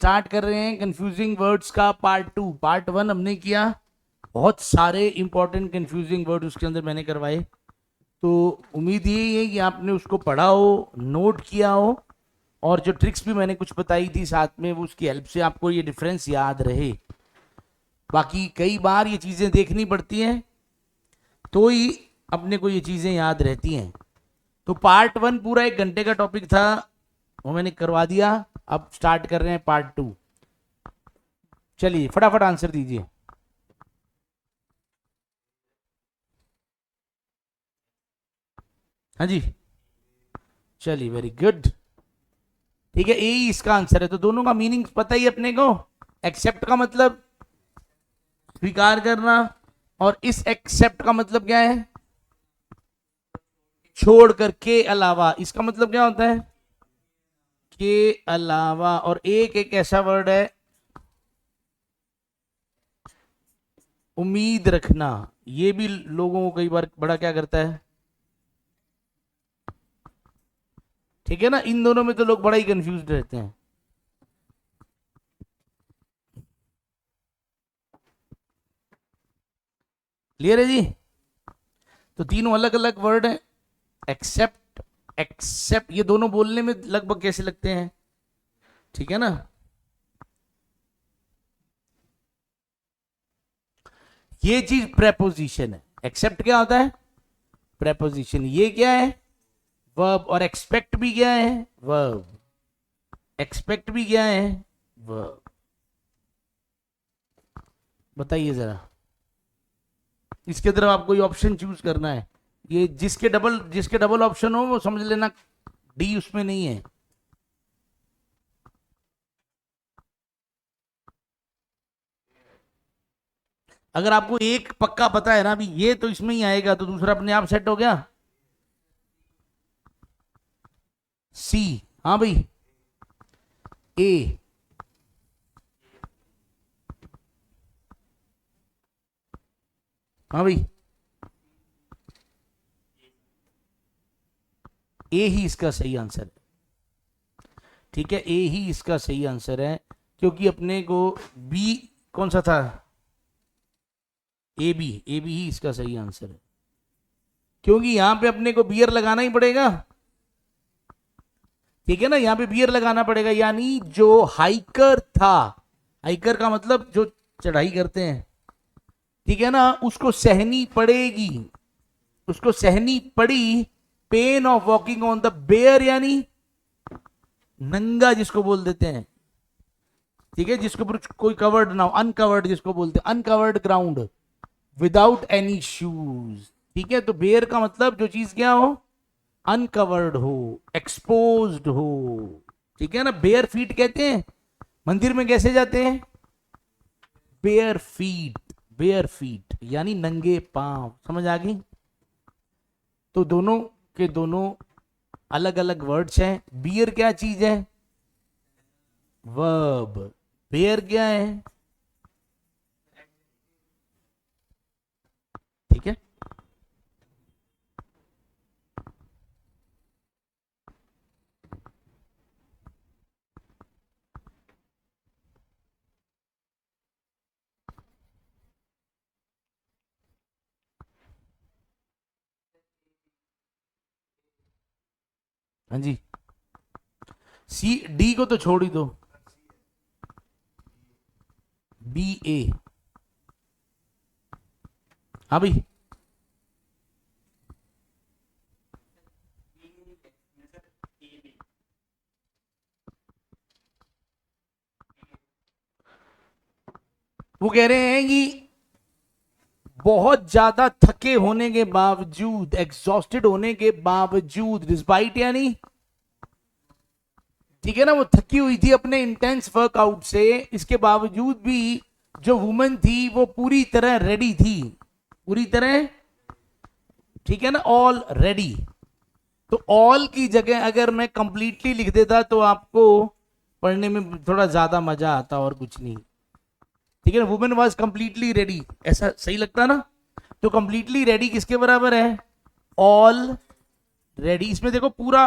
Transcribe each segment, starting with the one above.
Start कर रहे हैं कंफ्यूजिंग वर्ड्स का पार्ट 2। पार्ट 1 हमने किया, बहुत सारे इंपॉर्टेंट कंफ्यूजिंग वर्ड उसके अंदर मैंने करवाए। तो उम्मीद यही है कि आपने उसको पढ़ा हो, नोट किया हो, और जो ट्रिक्स भी मैंने कुछ बताई थी साथ में, वो उसकी हेल्प से आपको ये डिफरेंस याद रहे। बाकी कई बार ये चीज़ें देखनी पड़ती हैं तो ही अपने को ये चीज़ें याद रहती हैं। तो पार्ट 1 पूरा 1 घंटे का टॉपिक था, वो मैंने करवा दिया। अब स्टार्ट कर रहे हैं पार्ट 2। चलिए फटाफट आंसर दीजिए। हाँ जी, चलिए वेरी गुड। ठीक है, ए ही इसका आंसर है। तो दोनों का मीनिंग पता ही अपने को। एक्सेप्ट का मतलब स्वीकार करना, और इस एक्सेप्ट का मतलब क्या है? छोड़कर, के अलावा। इसका मतलब क्या होता है? के अलावा। और एक ऐसा वर्ड है उम्मीद रखना। ये भी लोगों को कई बार बड़ा क्या करता है, ठीक है ना। इन दोनों में तो लोग बड़ा ही कंफ्यूज रहते हैं। क्लियर है जी? तो तीनों अलग अलग वर्ड हैं। एक्सेप्ट, एक्सेप्ट, ये दोनों बोलने में लगभग कैसे लगते हैं, ठीक है ना। ये चीज प्रेपोजिशन है। एक्सेप्ट क्या होता है? प्रेपोजिशन। ये क्या है? वर्ब। और एक्सपेक्ट भी क्या है? वर्ब। एक्सपेक्ट भी क्या है? वर्ब। बताइए जरा, इसके तरफ आपको ये ऑप्शन चूज करना है। ये जिसके डबल ऑप्शन हो वो समझ लेना डी उसमें नहीं है। अगर आपको एक पक्का पता है ना अभी ये तो इसमें ही आएगा, तो दूसरा अपने आप सेट हो गया। सी। हाँ भाई, ए। हाँ भाई, ए ही इसका सही आंसर है। ठीक है, ए ही इसका सही आंसर है, क्योंकि अपने को बी कौन सा था? A B. ए बी ही इसका सही आंसर है, क्योंकि यहां पे अपने को बियर लगाना ही पड़ेगा। ठीक है ना, यहां पे बियर लगाना पड़ेगा, यानी जो हाइकर था, हाइकर का मतलब जो चढ़ाई करते हैं, ठीक है ना, उसको सहनी पड़ेगी, उसको सहनी पड़ी pain of walking on the bare, यानी नंगा जिसको बोल देते हैं। ठीक है, जिसके ऊपर कोई कवर्ड ना हो, अनकवर्ड जिसको बोलते हैं, uncovered ground without any shoes. ठीक है, तो बेयर का मतलब जो चीज क्या हो, अनकवर्ड हो, एक्सपोज्ड हो। ठीक है ना, बेयर फीट कहते हैं। मंदिर में कैसे जाते हैं? Bare feet. बेयर फीट यानी नंगे पांव। समझ आ गई? तो दोनों के दोनों अलग अलग वर्ड्स हैं। बियर क्या चीज है? वर्ब। बेयर क्या है? ठीक है, हाँ जी। सी डी को तो छोड़ ही दो। बी ए। हाँ भाई, वो कह रहे हैं कि बहुत ज्यादा थके होने के बावजूद, एग्जॉस्टेड होने के बावजूद, डिस्पाइट यानी, ठीक है ना, वो थकी हुई थी अपने इंटेंस वर्कआउट से, इसके बावजूद भी जो वुमन थी वो पूरी तरह रेडी थी, पूरी तरह, ठीक है ना, ऑल रेडी। तो ऑल की जगह अगर मैं कंप्लीटली लिख देता तो आपको पढ़ने में थोड़ा ज्यादा मजा आता, और कुछ नहीं। ठीक है ना, वुमेन वॉज कंप्लीटली रेडी, ऐसा सही लगता ना। तो कंप्लीटली रेडी किसके बराबर है? All ready. इसमें देखो पूरा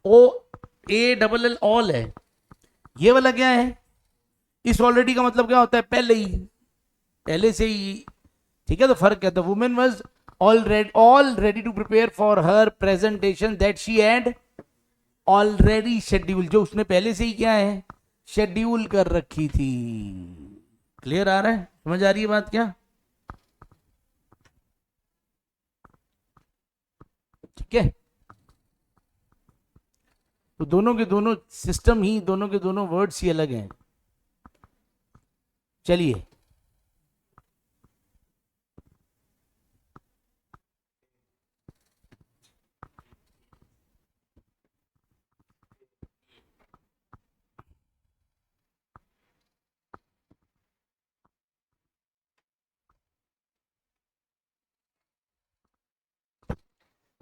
ओ ए डबल एल ऑल है, ये वाला क्या है? इस ऑलरेडी का मतलब क्या होता है? पहले ही, पहले से ही। ठीक है, तो फर्क क्या था? Woman was all ready to prepare for her presentation that she had already schedule, जो उसने पहले से ही क्या है, शेड्यूल कर रखी थी। क्लियर आ रहा है? समझ आ रही है बात क्या? ठीक है, तो दोनों के दोनों सिस्टम ही, दोनों के दोनों वर्ड्स ही अलग हैं। चलिए,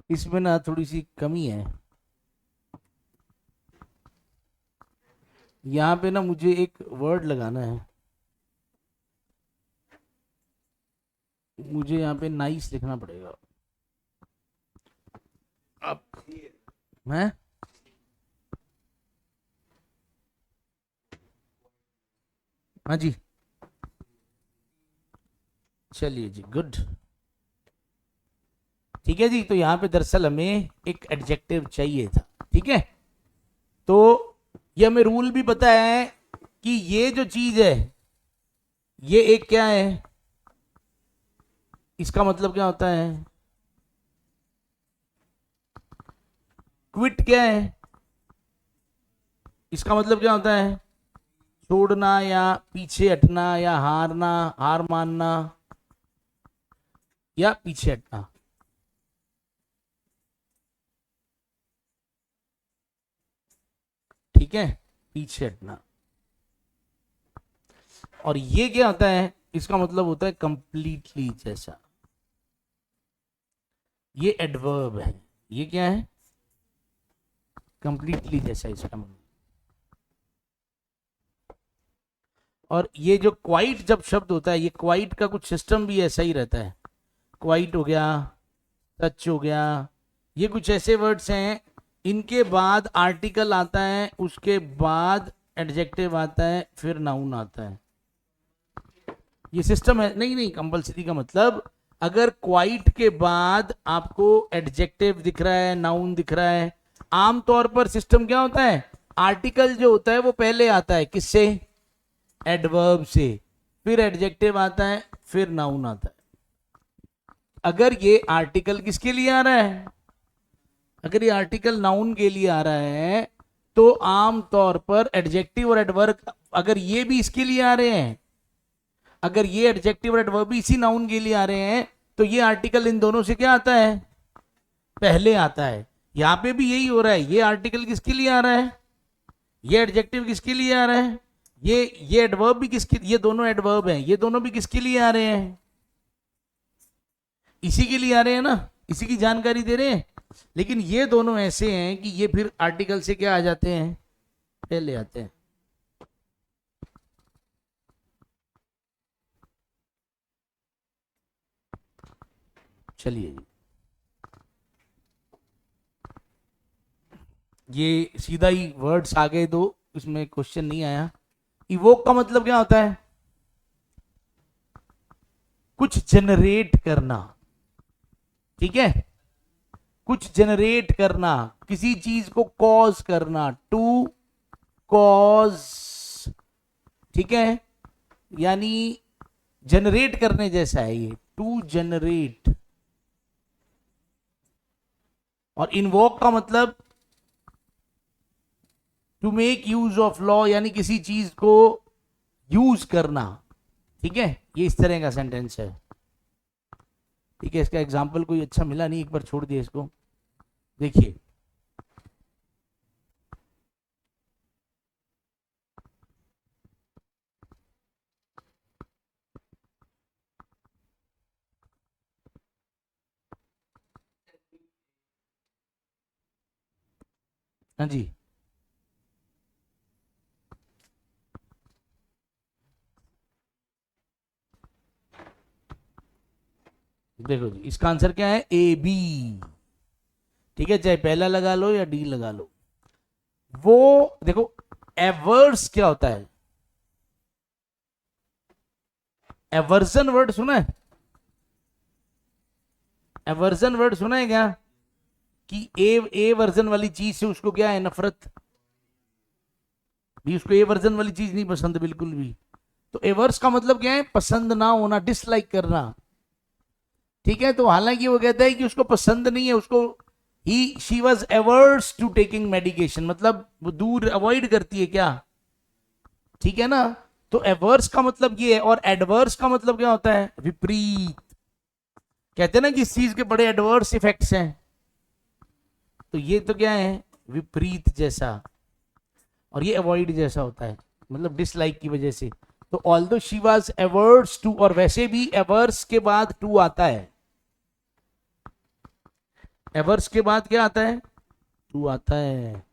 इसमें ना थोड़ी सी कमी है। यहां पे ना मुझे एक वर्ड लगाना है, मुझे यहाँ पे नाइस लिखना पड़ेगा। अब मैं, हाँ जी, चलिए जी, गुड। ठीक है जी, तो यहाँ पे दरअसल हमें एक एडजेक्टिव चाहिए था। ठीक है, तो ये हमें रूल भी पता है कि ये जो चीज है, ये एक क्या है, इसका मतलब क्या होता है? क्विट क्या है? इसका मतलब क्या होता है? छोड़ना या पीछे हटना या हारना, हार मानना या पीछे हटना। ठीक है, पीछे हटना। और ये क्या होता है? इसका मतलब होता है कंप्लीटली जैसा। ये एडवर्ब है। ये क्या है? कंप्लीटली जैसा इसका मतलब। और ये जो क्वाइट जब शब्द होता है, ये क्वाइट का कुछ सिस्टम भी ऐसा ही रहता है। क्वाइट हो गया, सच हो गया, ये कुछ ऐसे वर्ड्स हैं, इनके बाद आर्टिकल आता है, उसके बाद एडजेक्टिव आता है, फिर नाउन आता है। ये सिस्टम है। नहीं नहीं, कंपलसरी का मतलब, अगर क्वाइट के बाद आपको एडजेक्टिव दिख रहा है, नाउन दिख रहा है, आमतौर पर सिस्टम क्या होता है? आर्टिकल जो होता है वो पहले आता है, किससे? एडवर्ब से, फिर एडजेक्टिव आता है, फिर नाउन आता है। अगर ये आर्टिकल किसके लिए आ रहा है? अगर ये आर्टिकल नाउन के लिए आ रहा है, तो आम तौर पर एडजेक्टिव और एडवर्ब, अगर ये भी इसके लिए आ रहे हैं, अगर ये एडजेक्टिव और एडवर्ब भी इसी नाउन के लिए आ रहे हैं, तो ये आर्टिकल इन दोनों से क्या आता है? पहले आता है। यहां पे भी यही हो रहा है। ये आर्टिकल किसके लिए आ रहा है? ये एडजेक्टिव किसके लिए आ रहा है? ये एडवर्ब भी किसके, ये दोनों एडवर्ब हैं, ये दोनों भी किसके लिए आ रहे हैं? इसी के लिए आ रहे हैं ना, इसी की जानकारी दे रहे हैं। लेकिन ये दोनों ऐसे हैं कि ये फिर आर्टिकल से क्या आ जाते हैं? पहले आते हैं। चलिए, ये सीधा ही वर्ड्स आ गए, दो, इसमें क्वेश्चन नहीं आया। इवोक का मतलब क्या होता है? कुछ जनरेट करना। ठीक है, कुछ जनरेट करना, किसी चीज को कॉज करना, टू कॉज। ठीक है, यानी जनरेट करने जैसा है ये, टू जनरेट। और इन्वोक का मतलब to make use of law, यानी किसी चीज को यूज करना। ठीक है, ये इस तरह का सेंटेंस है। ठीक है, इसका एग्जाम्पल कोई अच्छा मिला नहीं, एक बार छोड़ दिया इसको। देखिए, हाँ जी, देखो जी, इसका आंसर क्या है? A B. ठीक है, चाहे पहला लगा लो या डी लगा लो। वो देखो, एवर्स क्या होता है? एवर्जन वर्ड सुना है? एवर्जन वर्ड सुना है क्या? कि ए वर्जन वाली चीज से उसको क्या है, नफरत भी, उसको ए वर्जन वाली चीज नहीं पसंद बिल्कुल भी। तो एवर्स का मतलब क्या है? पसंद ना होना, डिसलाइक करना। ठीक है, तो हालांकि वो कहता है कि उसको पसंद नहीं है, उसको ही she was averse to taking medication, मतलब वो दूर, अवॉइड करती है क्या। ठीक है ना। तो एवर्स का मतलब ये है, और एडवर्स का मतलब क्या होता है? विपरीत। कहते हैं ना कि इस चीज के बड़े एडवर्स इफेक्ट्स हैं, तो ये तो क्या है? विपरीत जैसा। और ये अवॉइड जैसा होता है, मतलब डिसलाइक की वजह से। तो although she was averse to, और वैसे भी एवर्स के बाद टू आता है। एवर्स के बाद क्या आता है? टू आता है।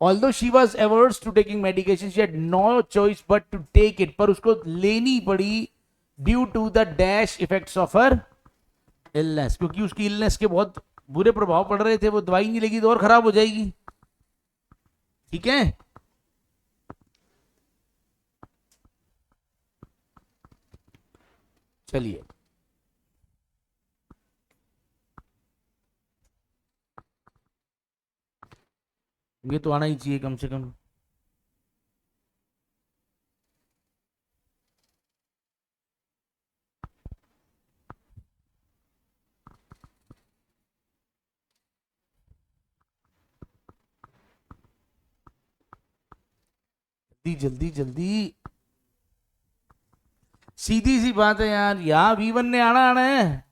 Although she was averse to taking medication, she had no choice but to take it, पर उसको लेनी पड़ी due to the dash effects of her illness, क्योंकि उसकी इलनेस के बहुत बुरे प्रभाव पड़ रहे थे, वो दवाई नहीं लेगी तो और खराब हो जाएगी। ठीक है। चलिए, ये तो आना ही चाहिए कम से कम। जल्दी जल्दी जल्दी, सीधी सी बात है यार, यहाँ V1 ने आना आना है।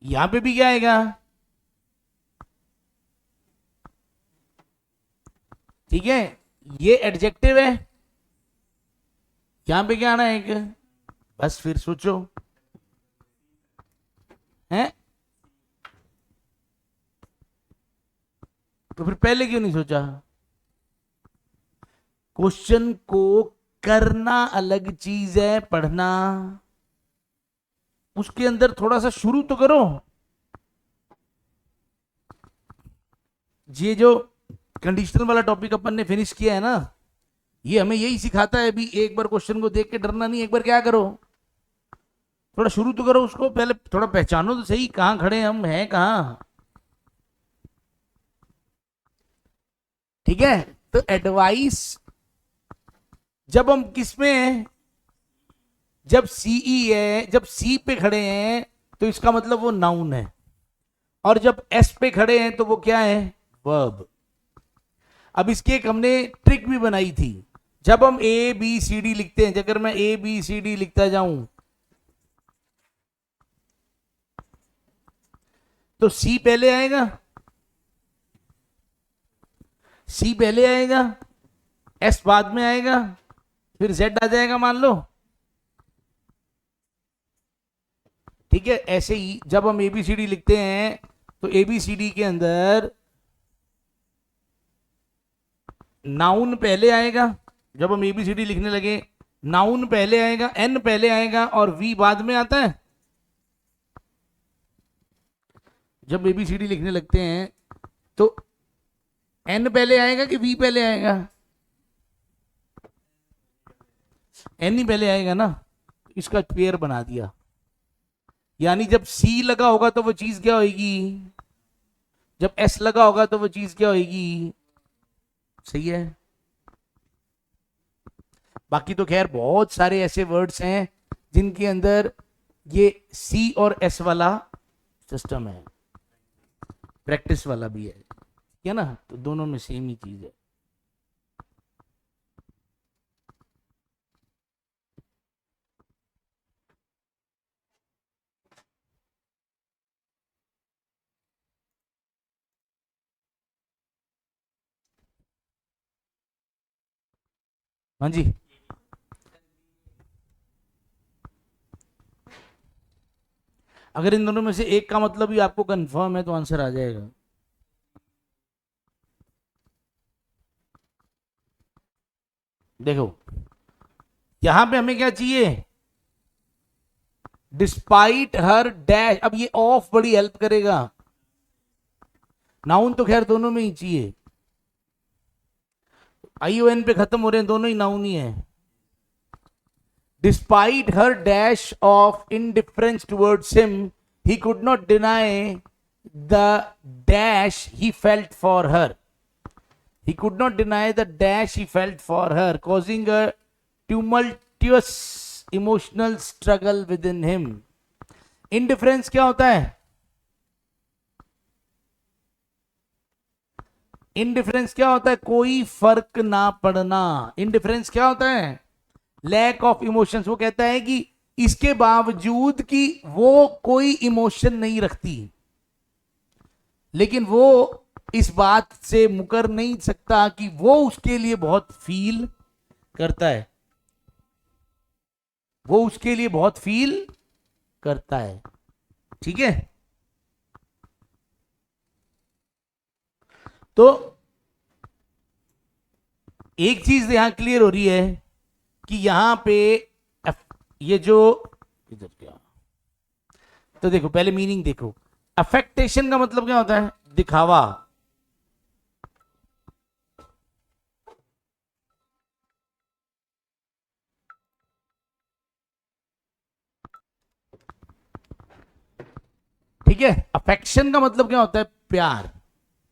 यहां पे भी क्या आएगा? ठीक है, ये एडजेक्टिव है, यहां पे क्या आना है? एक, बस फिर सोचो है, तो फिर पहले क्यों नहीं सोचा? क्वेश्चन को करना अलग चीज है, पढ़ना, उसके अंदर थोड़ा सा शुरू तो करो। ये जो कंडीशनल वाला टॉपिक अपन ने फिनिश किया है ना, ये हमें यही सिखाता है अभी, एक बार क्वेश्चन को देख के डरना नहीं, एक बार क्या करो, थोड़ा शुरू तो करो उसको, पहले थोड़ा पहचानो तो सही, कहां खड़े हम हैं कहां। ठीक है, तो एडवाइस जब हम किस में हैं, जब सीई है, जब सी पे खड़े हैं तो इसका मतलब वो नाउन है, और जब एस पे खड़े हैं तो वो क्या है? वर्ब। अब इसकी एक हमने ट्रिक भी बनाई थी, जब हम ए बी सी डी लिखते हैं, अगर मैं ए बी सी डी लिखता जाऊं तो सी पहले आएगा, सी पहले आएगा, एस बाद में आएगा, फिर जेड आ जाएगा मान लो। ठीक है, ऐसे ही जब हम एबीसीडी लिखते हैं तो एबीसीडी के अंदर नाउन पहले आएगा, जब हम एबीसीडी लिखने लगे नाउन पहले आएगा, एन पहले आएगा और वी बाद में आता है। जब एबीसीडी लिखने लगते हैं तो एन पहले आएगा कि वी पहले आएगा? एन ही पहले आएगा ना, इसका पेयर बना दिया, यानी जब सी लगा होगा तो वो चीज क्या होगी, जब एस लगा होगा तो वो चीज क्या होगी। सही है। बाकी तो खैर बहुत सारे ऐसे वर्ड्स हैं जिनके अंदर ये सी और एस वाला सिस्टम है, प्रैक्टिस वाला भी है, ठीक है ना, तो दोनों में सेम ही चीज है। हाँ जी, अगर इन दोनों में से एक का मतलब भी आपको कंफर्म है तो आंसर आ जाएगा। देखो, यहां पे हमें क्या चाहिए? डिस्पाइट हर डैश। अब ये ऑफ बड़ी हेल्प करेगा, नाउन तो खैर दोनों में ही चाहिए। ION पे खत्म हो रहे हैं, दोनों ही नाउन ही है। Despite her dash of indifference towards him, he could not deny the dash he felt for her. He could not deny the dash he felt for her, causing a tumultuous emotional struggle within him. Indifference क्या होता है? Indifference क्या होता है? कोई फर्क ना पड़ना। Indifference क्या होता है? Lack of emotions. वो कहता है कि इसके बावजूद कि वो कोई इमोशन नहीं रखती, लेकिन वो इस बात से मुकर नहीं सकता कि वो उसके लिए बहुत फील करता है, वो उसके लिए बहुत फील करता है। ठीक है, तो एक चीज यहां क्लियर हो रही है कि यहां पे ये जो इधर क्या, तो देखो पहले मीनिंग देखो। अफेक्टेशन का मतलब क्या होता है? दिखावा। ठीक है, अफेक्शन का मतलब क्या होता है? प्यार।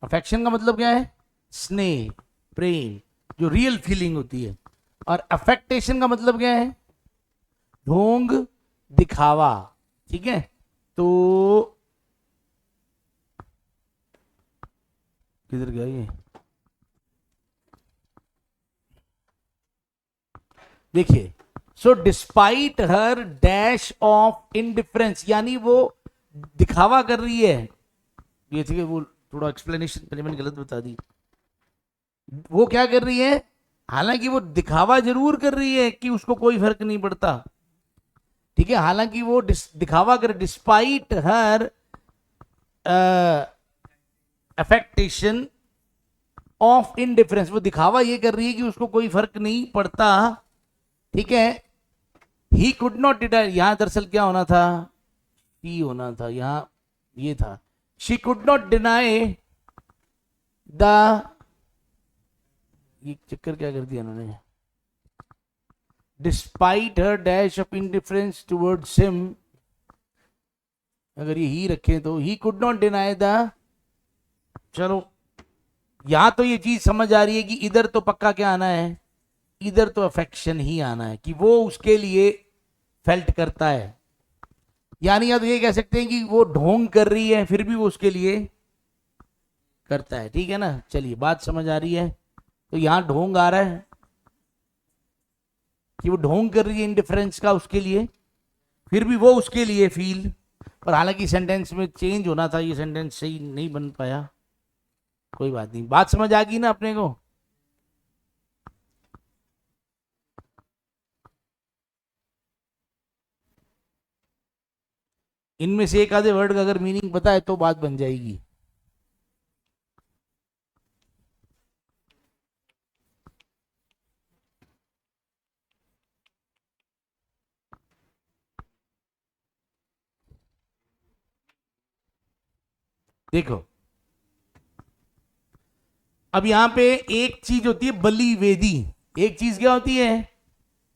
अफेक्शन का मतलब क्या है? स्नेह, प्रेम, जो रियल फीलिंग होती है। और अफेक्टेशन का मतलब क्या है? ढोंग, दिखावा। ठीक है, तो किधर गया ये? देखिए, so despite her dash of indifference, यानी वो दिखावा कर रही है। ये ठीक है, वो थोड़ा एक्सप्लेनेशन पहले मैंने गलत बता दी। वो क्या कर रही है? हालांकि वो दिखावा जरूर कर रही है कि उसको कोई फर्क नहीं पड़ता। ठीक है, हालांकि वो दिखावा कर, despite her affectation of indifference, वो दिखावा ये कर रही है कि उसको कोई फर्क नहीं पड़ता। ठीक है, ही कुड नॉट डिनाई, यहां दरअसल क्या होना था? ही होना था, यहां ये था। She could not deny the, ये चक्कर क्या कर दिया उन्होंने? Despite her dash of indifference towards him, अगर ये ही रखे तो he could not deny the, चलो यहां तो ये चीज समझ आ रही है कि इधर तो पक्का क्या आना है? इधर तो अफेक्शन ही आना है, कि वो उसके लिए फेल्ट करता है। यानी आप ये कह सकते हैं कि वो ढोंग कर रही है, फिर भी वो उसके लिए करता है। ठीक है ना? चलिए, बात समझ आ रही है। तो यहां ढोंग आ रहा है कि वो ढोंग कर रही है इंडिफरेंस का उसके लिए, फिर भी वो उसके लिए फील। पर हालांकि सेंटेंस में चेंज होना था, ये सेंटेंस सही नहीं बन पाया। कोई बात नहीं, बात समझ आ गई ना अपने को? इनमें से एक आधे वर्ड का अगर मीनिंग पता है तो बात बन जाएगी। देखो, अब यहां पे एक चीज होती है बलि वेदी। एक चीज क्या होती है?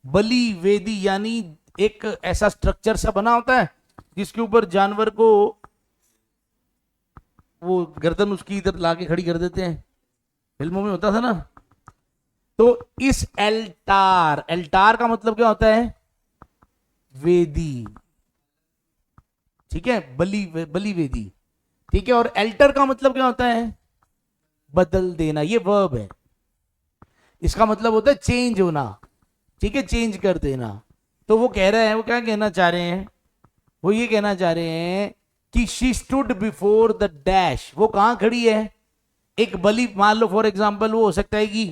बलि वेदी, यानी एक ऐसा स्ट्रक्चर सा बना होता है जिसके ऊपर जानवर को वो गर्दन उसकी इधर लाके खड़ी कर देते हैं, फिल्मों में होता था ना। तो इस एल्टार, एल्टार का मतलब क्या होता है? वेदी। ठीक है, बलि वेदी। ठीक है, और एल्टर का मतलब क्या होता है? बदल देना। ये वर्ब है, इसका मतलब होता है चेंज होना। ठीक है, चेंज कर देना। तो वो कह रहे हैं, वो क्या कहना चाह रहे हैं? वो ये कहना चाह रहे हैं कि she stood before the dash, वो कहां खड़ी है? एक बलि, मान लो फॉर एग्जाम्पल वो हो सकता है कि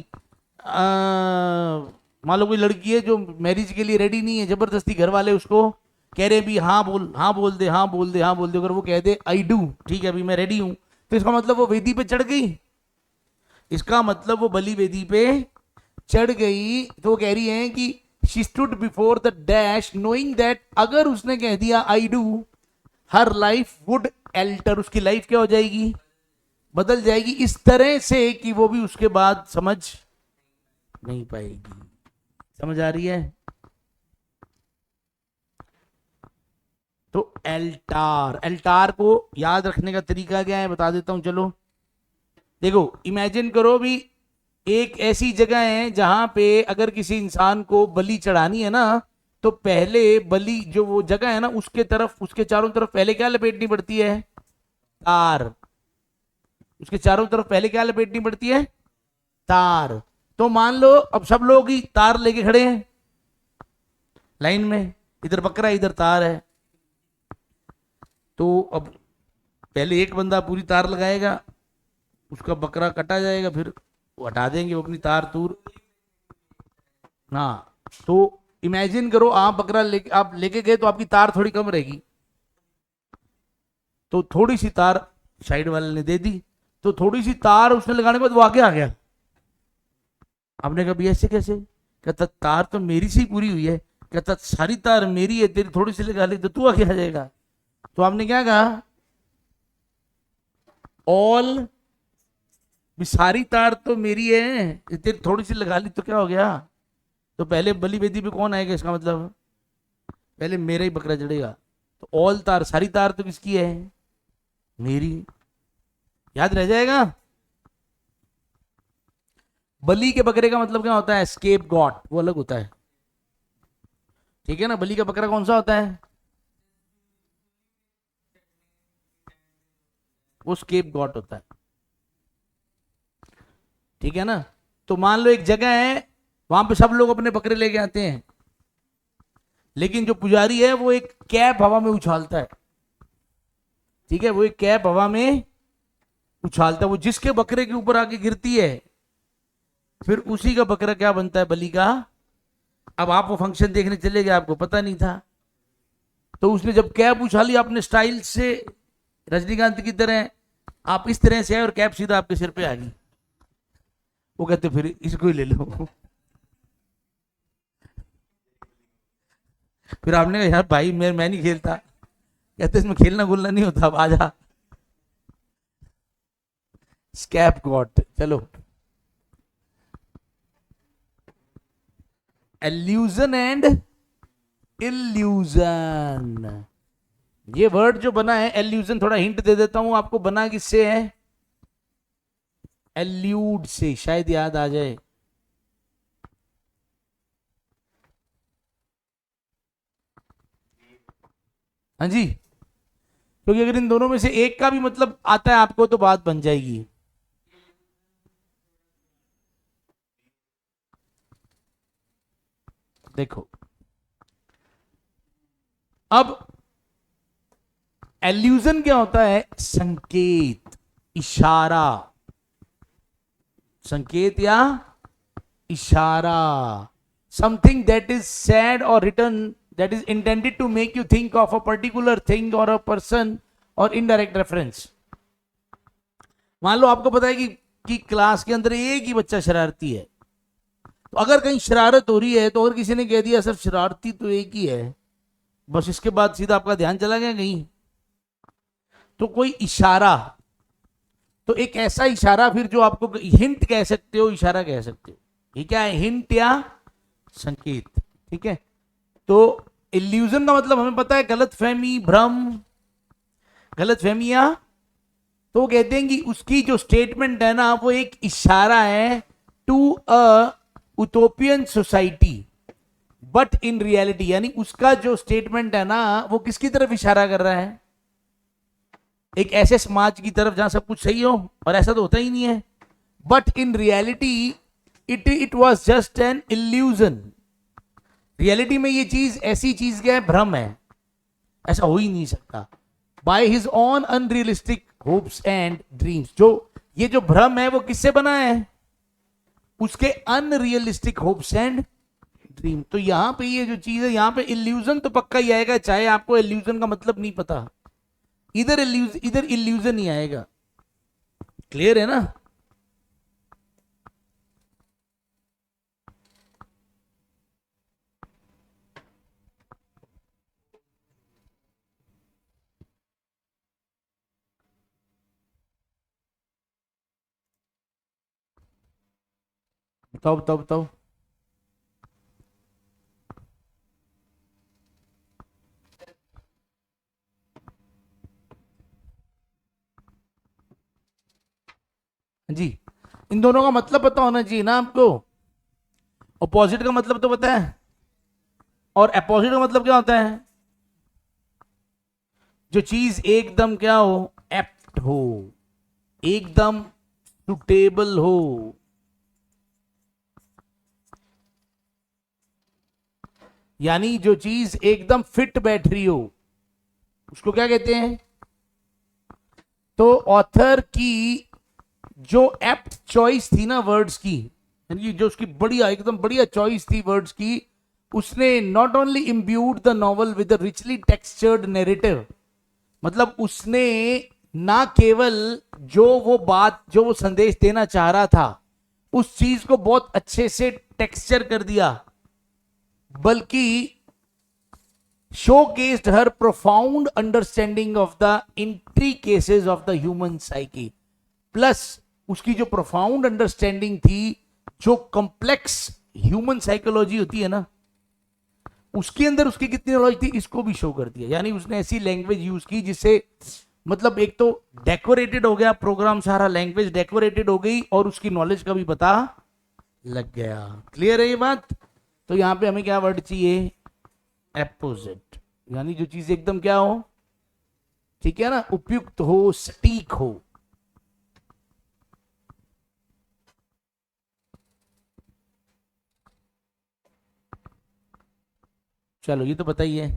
मान लो कोई लड़की है जो मैरिज के लिए रेडी नहीं है, जबरदस्ती घर वाले उसको कह रहे भी हाँ बोल, हाँ बोल दे, हाँ बोल दे, हाँ बोल दे। अगर वो कह दे आई डू, ठीक है अभी मैं रेडी हूं, तो इसका मतलब वो वेदी पे चढ़ गई। इसका मतलब वो बलि वेदी पे चढ़ गई। तो वो कह रही है कि she stood before the dash knowing that, अगर उसने कह दिया I do, her life would alter, उसकी लाइफ क्या हो जाएगी? बदल जाएगी, इस तरह से कि वो भी उसके बाद समझ नहीं पाएगी। समझ आ रही है? तो एल्टार, एल्टार को याद रखने का तरीका क्या है बता देता हूं, चलो। देखो इमेजिन करो भी, एक ऐसी जगह है जहां पे अगर किसी इंसान को बलि चढ़ानी है ना, तो पहले बलि जो वो जगह है ना, उसके तरफ, उसके चारों तरफ पहले क्या लपेटनी पड़ती है? तार। उसके चारों तरफ पहले क्या लपेटनी पड़ती है? तार। तो मान लो अब सब लोग ही तार लेके खड़े हैं लाइन में, इधर बकरा है, इधर तार है। तो अब पहले एक बंदा पूरी तार लगाएगा, उसका बकरा कटा जाएगा, फिर वो हटा देंगे वो अपनी तार तूर। हाँ, तो इमेजिन करो आप बकरा लेके, आप लेके गए तो आपकी तार थोड़ी कम रहेगी, तो थोड़ी सी तार साइड वाले ने दे दी, तो थोड़ी सी तार उसने लगाने के बाद वो आगे आ गया। आपने कहा भैया ऐसे कैसे? कहता तार तो मेरी सी पूरी हुई है। कहता सारी तार मेरी है, तेरी थोड़ी सी लगा ली तो तू आगे आ जाएगा। तो आपने क्या कहा? ऑल, सारी तार तो मेरी है, तेरी थोड़ी सी लगा ली तो क्या हो गया? तो पहले बलि वेदी पे कौन आएगा, इसका मतलब पहले मेरा ही बकरा चढ़ेगा। तो ऑल तार, सारी तार तो किसकी है? मेरी। याद रह जाएगा। बलि के बकरे का मतलब क्या होता है? स्केप गॉड, वो अलग होता है। ठीक है ना? बलि का बकरा कौन सा होता है? वो स्केप गॉड होता है। ठीक है ना? तो मान लो एक जगह है, वहां पे सब लोग अपने बकरे लेके आते हैं, लेकिन जो पुजारी है वो एक कैप हवा में उछालता है। ठीक है, वो एक कैप हवा में उछालता है, वो जिसके बकरे के ऊपर आके गिरती है, फिर उसी का बकरा क्या बनता है? बलि का। अब आप वो फंक्शन देखने चले गए, आपको पता नहीं था, तो उसने जब कैप उछाली अपने स्टाइल से, रजनीकांत की तरह, आप इस तरह से आए और कैप सीधा आपके सिर पे आ गई। वो कहते फिर इसको ही ले लो। फिर आपने कहा यार भाई मैं नहीं खेलता। कहते इसमें खेलना गुलना नहीं होता, अब आजा। स्कैप गॉट। चलो, एल्यूजन एंड इल्यूजन, ये वर्ड जो बना है एल्यूजन, थोड़ा हिंट दे देता हूं आपको, बना किससे है? एल्यूड से, शायद याद आ जाए। हाँ जी, क्योंकि अगर इन दोनों में से एक का भी मतलब आता है आपको तो बात बन जाएगी। देखो अब एल्यूजन क्या होता है? संकेत, इशारा, संकेत या इशारा। Something that is said or written that is intended to make you think of a particular thing or a person or indirect reference। मान लो आपको पता है कि क्लास के अंदर एक ही बच्चा शरारती है, तो अगर कहीं शरारत हो रही है, तो अगर किसी ने कह दिया सर शरारती तो एक ही है, बस इसके बाद सीधा आपका ध्यान चला गया कहीं। तो कोई इशारा, तो एक ऐसा इशारा फिर जो आपको हिंट कह सकते हो, इशारा कह सकते हो, ये क्या है? हिंट या संकेत। ठीक है, तो इल्यूजन का मतलब हमें पता है, गलत फहमी, भ्रम, गलत फहमिया। तो वो कहते हैं कि उसकी जो स्टेटमेंट है ना, वो एक इशारा है to a utopian society, but in reality, यानी उसका जो स्टेटमेंट है ना, वो किसकी तरफ इशारा कर रहा है? एक ऐसे समाज की तरफ जहां सब कुछ सही हो, और ऐसा तो होता ही नहीं है। But in reality it was just an illusion, reality में ये चीज ऐसी चीज क्या है? भ्रम है, ऐसा हो ही नहीं सकता। By his on unrealistic hopes and dreams, जो ये जो भ्रम है वो किससे बना है? उसके अनरियलिस्टिक होप्स एंड ड्रीम। तो यहां पे ये जो चीज है, यहां पे इल्यूजन तो पक्का ही आएगा, चाहे आपको इल्यूजन का मतलब नहीं पता, इधर इल्यूजन ही आएगा। क्लियर है ना? बताओ बताओ बताओ। जी, इन दोनों का मतलब पता होना चाहिए ना आपको। अपोजिट का मतलब तो पता है, और अपोजिट का मतलब क्या होता है? जो चीज एकदम क्या हो, एप्ट हो, एकदम सुटेबल हो। यानी जो चीज एकदम फिट बैठ रही हो, उसको क्या कहते हैं? तो ऑथर की जो एप्ट चॉइस थी ना वर्ड्स की, यानी जो उसकी बढ़िया एकदम बढ़िया चॉइस थी वर्ड्स की, उसने not only imbued the novel with richly textured narrative, मतलब उसने ना केवल जो वो बात, जो वो संदेश देना चाह रहा था, उस चीज को बहुत अच्छे से टेक्सचर कर दिया, बल्कि showcased her profound understanding of the intricacies of the human psyche। Plus उसकी जो प्रोफाउंड अंडरस्टैंडिंग थी, जो कॉम्प्लेक्स ह्यूमन साइकोलॉजी होती है ना, उसके अंदर उसकी कितनी नॉलेज थी, इसको भी शो कर दिया। यानी उसने ऐसी लैंग्वेज यूज की जिससे मतलब एक तो डेकोरेटेड हो गया प्रोग्राम, सारा लैंग्वेज डेकोरेटेड हो गई, और उसकी नॉलेज का भी पता लग गया। क्लियर है ये बात? तो यहां पे हमें क्या वर्ड चाहिए? एपोजिट, यानी जो चीज एकदम क्या हो, ठीक है ना, उपयुक्त हो, सटीक हो। चलो ये तो बताइए।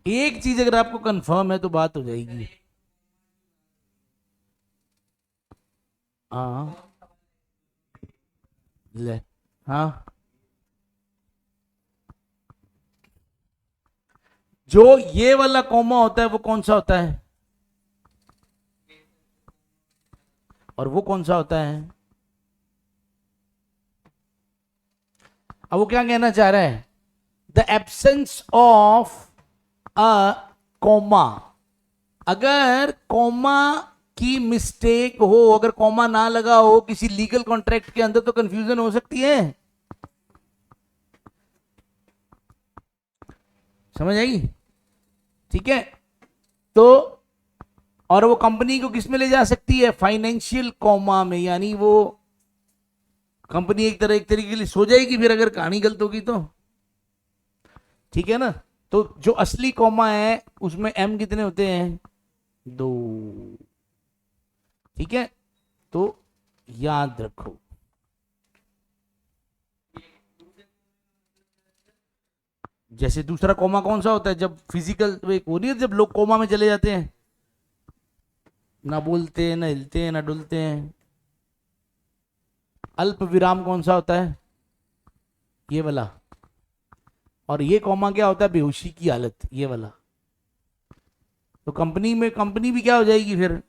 एक चीज अगर आपको कंफर्म है तो बात हो जाएगी। हाँ ले, हाँ, जो ये वाला कॉमा होता है वो कौन सा होता है, और वो कौन सा होता है? अब वो क्या कहना चाह रहा है? The absence of a comma. अगर कॉमा की मिस्टेक हो, अगर कॉमा ना लगा हो किसी लीगल कॉन्ट्रैक्ट के अंदर, तो कंफ्यूजन हो सकती है। समझ आई? ठीक है। तो और वो कंपनी को किस में ले जा सकती है? फाइनेंशियल कॉमा में, यानी वो कंपनी एक तरीके के लिए सो जाएगी फिर अगर कहानी गलत होगी तो। ठीक है ना? तो जो असली कॉमा है उसमें एम कितने होते हैं? दो। ठीक है, तो याद रखो। जैसे दूसरा कोमा कौन सा होता है? जब फिजिकल एक हो रही है, जब लोग कोमा में चले जाते हैं, ना बोलते हैं, ना हिलते हैं, ना डुलते हैं। अल्प विराम कौन सा होता है? ये वाला। और ये कोमा क्या होता है? बेहोशी की हालत, ये वाला। तो कंपनी में, कंपनी भी क्या हो जाएगी फिर?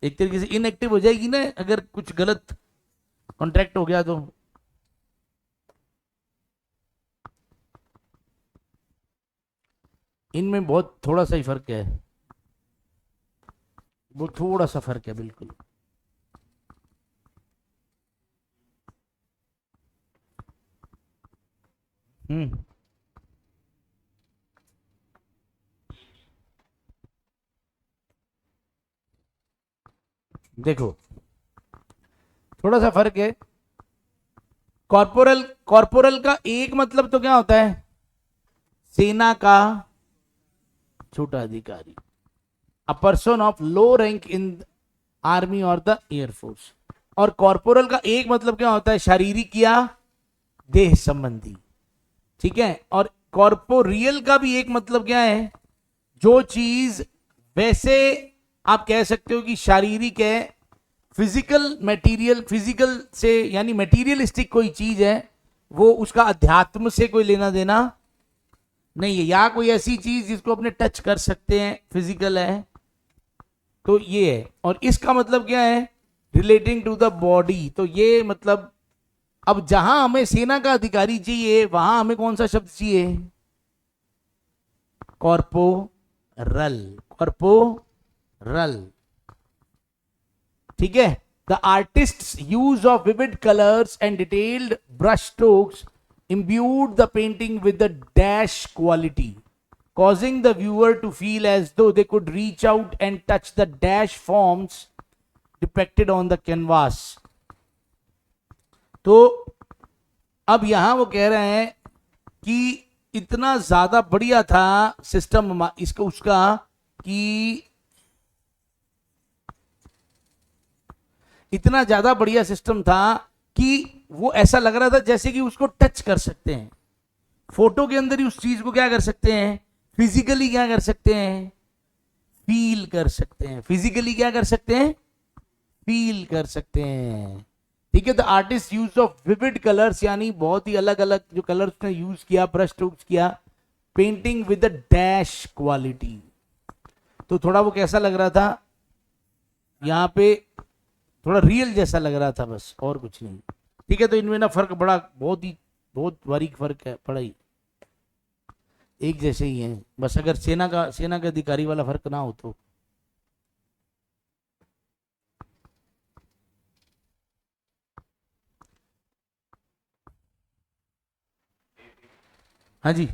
एक तरीके से इनएक्टिव हो जाएगी ना, अगर कुछ गलत कॉन्ट्रैक्ट हो गया तो। इनमें बहुत थोड़ा सा ही फर्क है, वो थोड़ा सा फर्क है बिल्कुल। हम्म। देखो, थोड़ा सा फर्क है। कॉर्पोरल, कॉर्पोरल का एक मतलब तो क्या होता है? सेना का छोटा अधिकारी, a person of low rank in army और द एयरफोर्स। और कॉर्पोरल का एक मतलब क्या होता है? शारीरिक या देह संबंधी। ठीक है। और कॉर्पोरियल का भी एक मतलब क्या है? जो चीज वैसे आप कह सकते हो कि शारीरिक है, फिजिकल मटेरियल, फिजिकल से यानी मटेरियलिस्टिक कोई चीज है, वो उसका अध्यात्म से कोई लेना देना नहीं है, या कोई ऐसी चीज जिसको अपने टच कर सकते हैं, फिजिकल है, तो ये है। और इसका मतलब क्या है? Relating to the body. तो ये मतलब अब जहां हमें सेना का अधिकारी चाहिए वहां हमें कौन सा शब्द चाहिए? Corporal, corporal. ठीक है। The artist use of vivid colours and detailed brush strokes imbued the painting with the dash quality, causing the viewer to feel as though they could reach out and touch the dash forms depicted on the canvas. तो अब यहां वो कह रहे हैं कि इतना ज्यादा बढ़िया था सिस्टम इसका उसका कि इतना ज्यादा बढ़िया सिस्टम था कि वो ऐसा लग रहा था जैसे कि उसको टच कर सकते हैं, फोटो के अंदर ही उस चीज को क्या कर सकते हैं, फिजिकली क्या कर सकते हैं, फील कर सकते हैं। फिजिकली क्या कर सकते हैं, फील कर सकते हैं। ठीक है। The artist use of vivid colours, यानी बहुत ही अलग अलग जो कलर्स ने यूज किया, ब्रश स्ट्रोक्स किया, painting with the dash quality. तो थोड़ा वो कैसा लग रहा था, यहां पे थोड़ा रियल जैसा लग रहा था, बस और कुछ नहीं। ठीक है। तो इनमें ना फर्क बड़ा बहुत बारीक फर्क है, बड़ा ही एक जैसे ही है, बस अगर सेना के अधिकारी वाला फर्क ना हो तो। हाँ जी।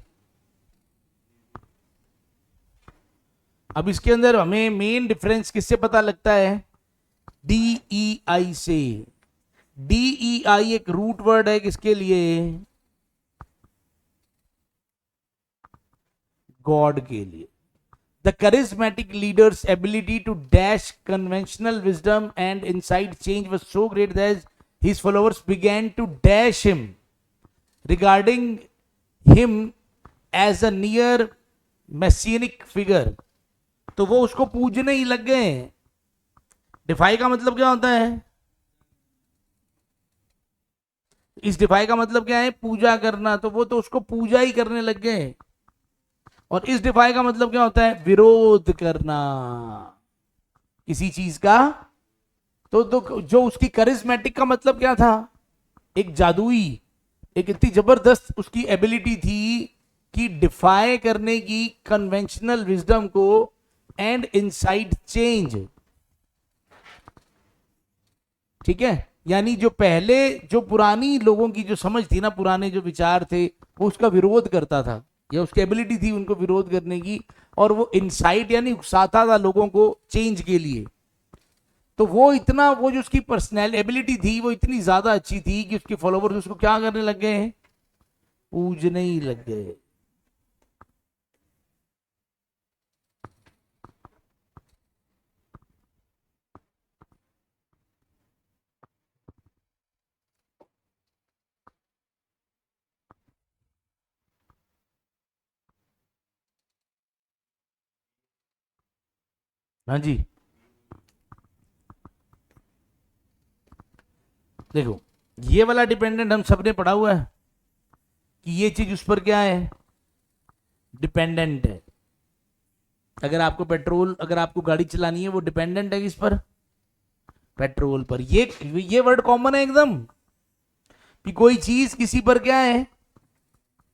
अब इसके अंदर हमें मेन डिफरेंस किससे पता लगता है, DEI से। DEI एक रूट वर्ड है किसके लिए, गॉड के लिए। The charismatic leader's ability to dash conventional wisdom and inside change was so great that his followers began to dash him, regarding him as a near messianic figure. तो वो उसको पूजने ही लग गए। डिफाई का मतलब क्या होता है, इस डिफाई का मतलब क्या है, पूजा करना। तो वो तो उसको पूजा ही करने लग गए। और इस डिफाई का मतलब क्या होता है, विरोध करना किसी चीज का। तो जो उसकी करिश्मेटिक का मतलब क्या था, एक जादुई, एक इतनी जबरदस्त उसकी एबिलिटी थी कि डिफाई करने की कन्वेंशनल विजडम को एंड इनसाइड चेंज। ठीक है। यानी जो पहले जो पुरानी लोगों की जो समझ थी ना, पुराने जो विचार थे, वो उसका विरोध करता था, या उसकी एबिलिटी थी उनको विरोध करने की। और वो इनसाइट यानी उकसाता था लोगों को चेंज के लिए। तो वो इतना, वो जो उसकी पर्सनल एबिलिटी थी वो इतनी ज्यादा अच्छी थी कि उसके फॉलोवर्स उसको क्या करने लग गए, पूजने ही लग गए। हाँ जी। देखो ये वाला डिपेंडेंट हम सबने पढ़ा हुआ है कि ये चीज उस पर क्या है, डिपेंडेंट है। अगर आपको गाड़ी चलानी है वो डिपेंडेंट है किस पर, पेट्रोल पर। ये वर्ड कॉमन है एकदम कि कोई चीज किसी पर क्या है,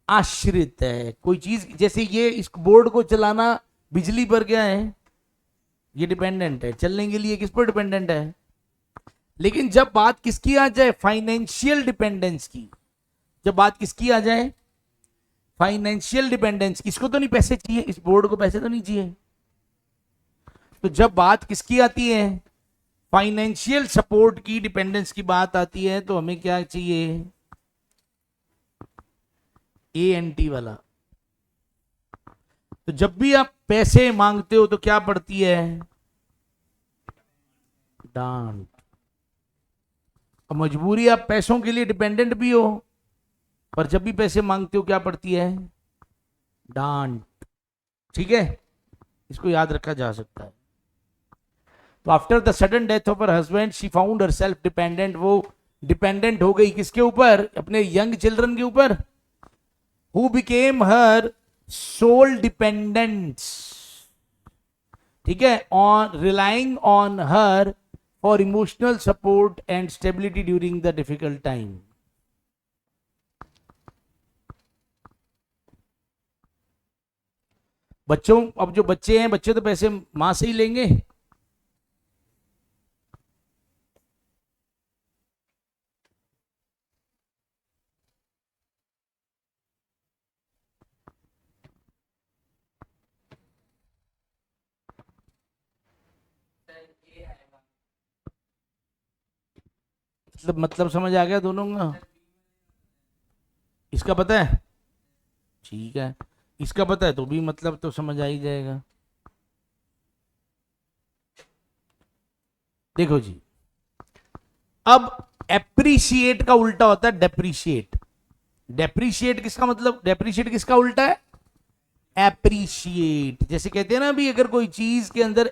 आश्रित है। कोई चीज जैसे ये इस बोर्ड को चलाना बिजली पर क्या है, ये डिपेंडेंट है। चलने के लिए किस पर डिपेंडेंट है। लेकिन जब बात किसकी आ जाए, फाइनेंशियल डिपेंडेंस की, जब बात किसकी आ जाए, फाइनेंशियल डिपेंडेंस, इसको तो नहीं पैसे चाहिए, इस बोर्ड को पैसे तो नहीं चाहिए। तो जब बात किसकी आती है, फाइनेंशियल सपोर्ट की, डिपेंडेंस की बात आती है, तो हमें क्या चाहिए, ANT वाला। तो जब भी आप पैसे मांगते हो तो क्या पड़ती है, डांट। और मजबूरी, आप पैसों के लिए डिपेंडेंट भी हो, पर जब भी पैसे मांगते हो क्या पड़ती है, डांट। ठीक है। इसको याद रखा जा सकता है। तो after the sudden death of her husband she found herself dependent. वो डिपेंडेंट हो गई किसके ऊपर, अपने यंग चिल्ड्रन के ऊपर। Who became her sole dependents. ठीक है। On relying on her for emotional support and stability during the difficult time. बच्चों, अब जो बच्चे हैं, बच्चे तो पैसे माँ से ही लेंगे। मतलब समझ आ गया दोनों का? इसका पता है? ठीक है। इसका पता है तो भी मतलब तो समझ आ ही जाएगा। देखो जी, अब एप्रिशिएट का उल्टा होता है डेप्रिशिएट। डेप्रिशिएट किसका मतलब, डेप्रिशिएट किसका उल्टा है? एप्रिशिएट। जैसे कहते हैं ना, अभी अगर कोई चीज के अंदर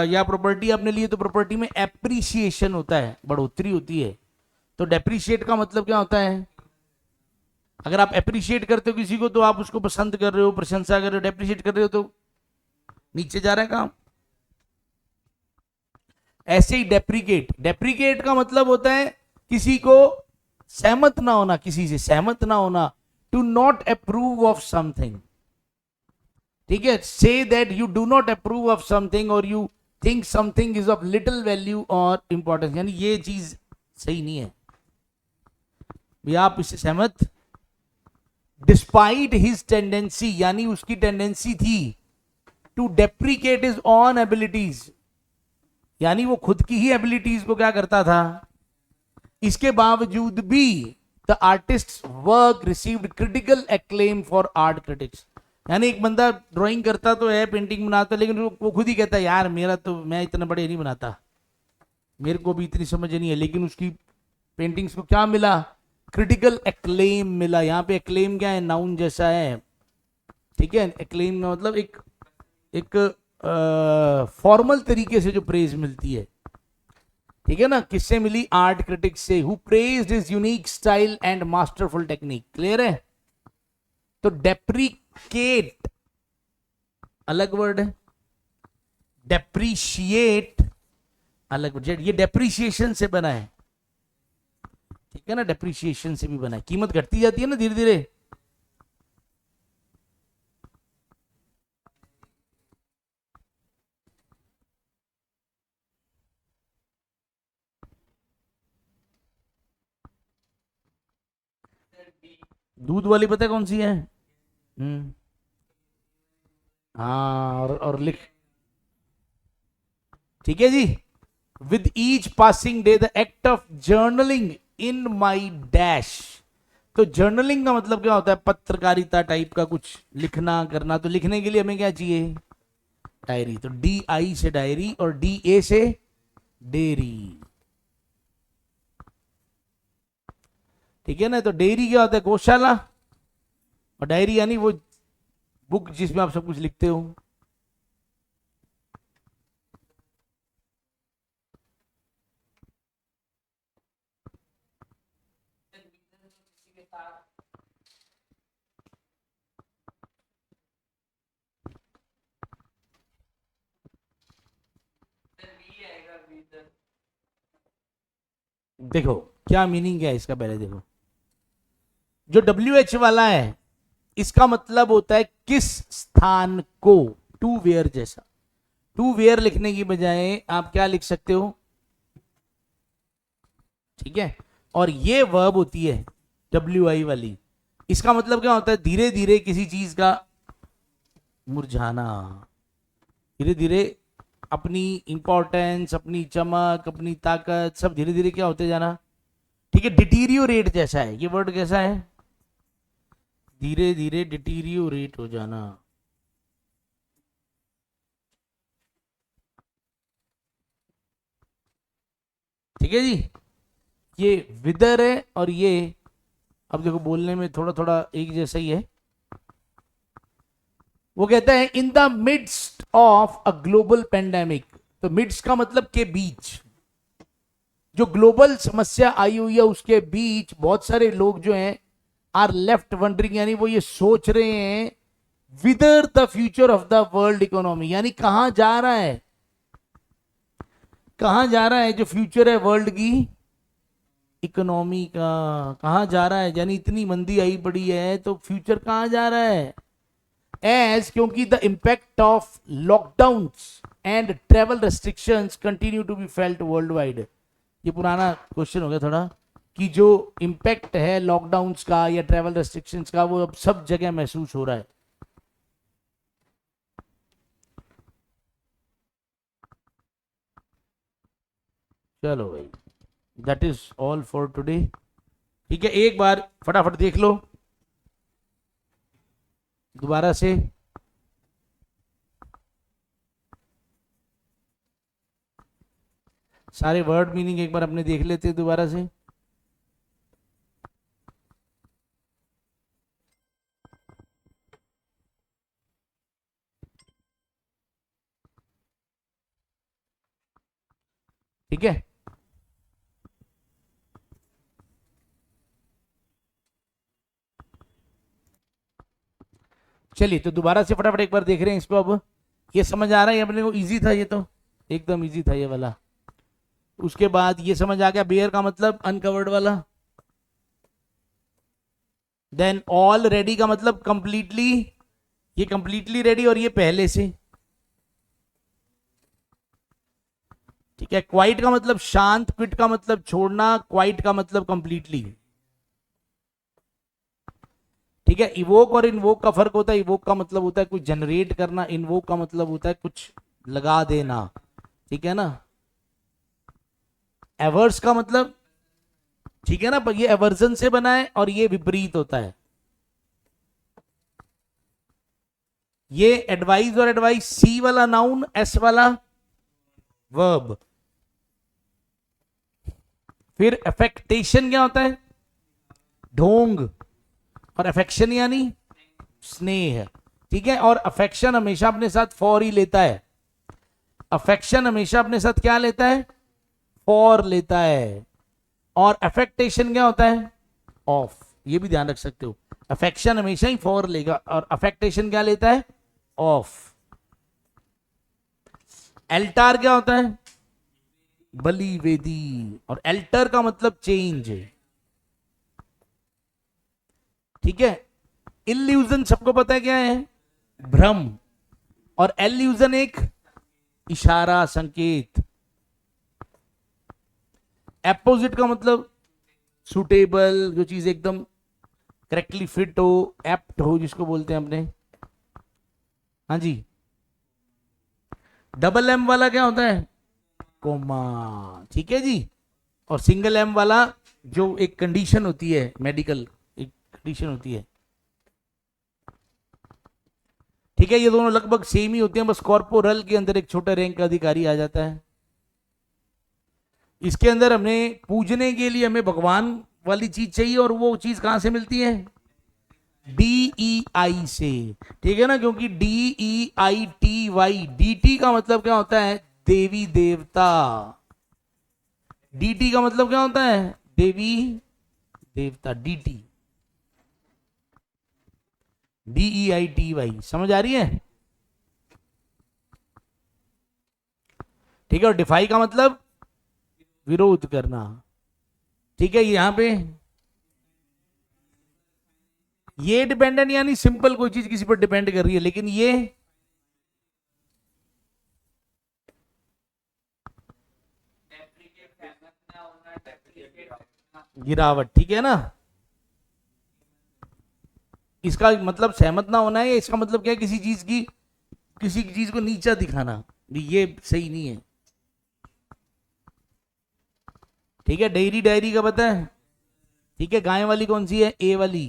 या प्रॉपर्टी आपने ली तो प्रॉपर्टी में एप्रिसिएशन होता है, बढ़ोतरी होती है। तो डेप्रिशिएट का मतलब क्या होता है? अगर आप एप्रिशिएट करते हो किसी को तो आप उसको पसंद कर रहे हो, प्रशंसा कर रहे हो। डेप्रिशिएट कर रहे हो तो नीचे जा रहा है काम। ऐसे ही डेप्रिकेट, डेप्रिकेट का मतलब होता है किसी को सहमत ना होना, किसी से सहमत ना होना, to not approve of something. ठीक है, say that you do not approve of something और you think something is of little value और इंपॉर्टेंस, यानी ये चीज सही नहीं है भी आप इससे सहमत। डिस्पाइट हिज टेंडेंसी, यानी उसकी टेंडेंसी थी to deprecate his own abilities, यानी वो खुद की ही एबिलिटीज को क्या करता था। इसके बावजूद भी the artist work received critical acclaim for art critics. यानी एक बंदा ड्राइंग करता तो है, पेंटिंग बनाता है, लेकिन वो खुद ही कहता है यार मेरा तो, मैं इतना बड़े नहीं बनाता, मेरे को भी इतनी समझ नहीं है। लेकिन उसकी पेंटिंग्स को क्या मिला? क्रिटिकल एक्लेम मिला। यहाँ पे एक्लेम क्या है? नाउन जैसा है। ठीक है, एक्लेम का मतलब एक एक फॉर्मल तरीके से जो प्रेज मिलती है। ठीक है ना, किससे मिली? आर्ट क्रिटिक्स से, who praised his unique style and masterful technique. Clear है? तो डेप्रिकेट अलग वर्ड है, डेप्रिशिएट अलग वर्ड। ये डेप्रिसिएशन से बना है, ठीक है ना, डेप्रिसिएशन से भी बना है। कीमत घटती जाती है ना धीरे धीरे। दूध वाली पता है कौन सी है? हाँ, और लिख। ठीक है जी। With each passing day the act of journaling in my dash. तो जर्नलिंग का मतलब क्या होता है? पत्रकारिता टाइप का कुछ लिखना करना। तो लिखने के लिए हमें क्या चाहिए? डायरी। तो डी आई से डायरी और डी ए से डेयरी। ठीक है ना, तो डेयरी क्या होता है? गौशाला। और डायरी यानी वो बुक जिसमें आप सब कुछ लिखते हो। देखो क्या मीनिंग क्या है इसका, पहले देखो। जो WH वाला है इसका मतलब होता है किस स्थान को, टू वेयर जैसा। टू वेयर लिखने की बजाय आप क्या लिख सकते हो? ठीक है, और ये वर्ब होती है WI वाली। इसका मतलब क्या होता है? धीरे धीरे किसी चीज का मुरझाना, धीरे धीरे अपनी इंपॉर्टेंस, अपनी चमक, अपनी ताकत सब धीरे धीरे क्या होते जाना। ठीक है, डिटीरियोरेट जैसा है ये वर्ड। कैसा है? धीरे धीरे डिटीरियोरेट हो जाना। ठीक है जी, ये विदर है और ये, अब देखो बोलने में थोड़ा थोड़ा एक जैसा ही है। वो कहता है in the midst of a global pandemic. तो मिडस्ट का मतलब के बीच, जो ग्लोबल समस्या आई हुई है उसके बीच बहुत सारे लोग जो हैं आर लेफ्ट वंडरिंग, यानी वो ये सोच रहे हैं whether the future of the world economy, यानी कहां जा रहा है, कहां जा रहा है जो फ्यूचर है वर्ल्ड की इकोनॉमी का, कहां जा रहा है। यानी इतनी मंदी आई पड़ी है तो फ्यूचर कहां जा रहा है। एज क्योंकि the impact of lockdowns and travel restrictions continue to be felt world wide. ये पुराना क्वेश्चन हो गया थोड़ा, कि जो इम्पैक्ट है लॉकडाउन्स का या ट्रेवल रेस्ट्रिक्शंस का वो अब सब जगह महसूस हो रहा है। चलो भाई, that is all for today. ठीक है, एक बार फटाफट देख लो दोबारा से। सारे वर्ड मीनिंग एक बार अपने देख लेते हैं दोबारा से। ठीक है, चलिए तो दोबारा से फटाफट एक बार देख रहे हैं इसको। अब ये समझ आ रहा है अपने को, इजी था ये तो, एकदम इजी था ये वाला। उसके बाद ये समझ आ गया बेयर का मतलब अनकवर्ड वाला। देन ऑल रेडी का मतलब कंप्लीटली, ये कंप्लीटली रेडी और ये पहले से। ठीक है, क्वाइट का मतलब शांत, क्विट का मतलब छोड़ना, क्वाइट का मतलब कंप्लीटली। ठीक है, इवोक और इनवोक का फर्क होता है। इवोक का मतलब होता है कुछ जनरेट करना, इनवोक का मतलब होता है कुछ लगा देना। ठीक है ना, एवर्स का मतलब, ठीक है ना, ये एवर्जन से बना है और ये विपरीत होता है। ये एडवाइस और एडवाइस, सी वाला नाउन, एस वाला वर्ब। फिर अफेक्टेशन क्या होता है, ढोंग, और अफेक्शन यानी स्नेह। ठीक है, और अफेक्शन हमेशा अपने साथ फॉर ही लेता है। अफेक्शन हमेशा अपने साथ क्या लेता है, फॉर लेता है। और अफेक्टेशन क्या होता है, ऑफ। ये भी ध्यान रख सकते हो, अफेक्शन हमेशा ही फॉर लेगा और अफेक्टेशन क्या लेता है, ऑफ। एल्टार क्या होता है, बलि वेदी, और एल्टर का मतलब चेंज। ठीक है, इल्यूजन सबको पता है क्या है, भ्रम, और एल्यूजन एक इशारा, संकेत। एपोजिट का मतलब सुटेबल, जो चीज एकदम करेक्टली फिट हो, एप्ट हो जिसको बोलते हैं अपने। हाँ जी, डबल एम वाला क्या होता है, कोमा। ठीक है जी, और सिंगल एम वाला जो एक कंडीशन होती है, मेडिकल एक कंडीशन होती है। ठीक है, ये दोनों लगभग सेम ही होते हैं, बस कॉर्पोरल के अंदर एक छोटा रैंक का अधिकारी आ जाता है। इसके अंदर हमें पूजने के लिए हमें भगवान वाली चीज चाहिए, और वो चीज कहां से मिलती है, DEI से। ठीक है ना, क्योंकि DEITY, DT का मतलब क्या होता है, देवी देवता। DT का मतलब क्या होता है, देवी देवता। DEITY, समझ आ रही है। ठीक है, और डिफाई का मतलब विरोध करना। ठीक है, यहां पे ये डिपेंडेंट यानी सिंपल कोई चीज किसी पर डिपेंड कर रही है, लेकिन ये गिरावट। ठीक है ना, इसका मतलब सहमत ना होना है, इसका मतलब क्या है, किसी चीज की, किसी चीज को नीचा दिखाना, ये सही नहीं है। ठीक है, डेयरी डायरी का पता है। ठीक है, गाय वाली कौन सी है, ए वाली।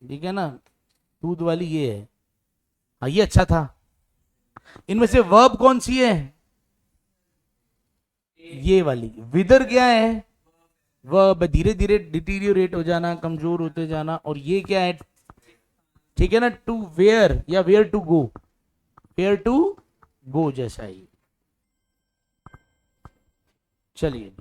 ठीक है ना, दूध वाली ये है। हाँ, ये अच्छा था। इनमें से वर्ब कौन सी है, ये वाली। विदर क्या है, वर्ब, धीरे धीरे डिटीरियोरेट हो जाना, कमजोर होते जाना। और ये क्या है, ठीक है ना, टू वेयर या where to go, where to go जैसा ही। चलिए।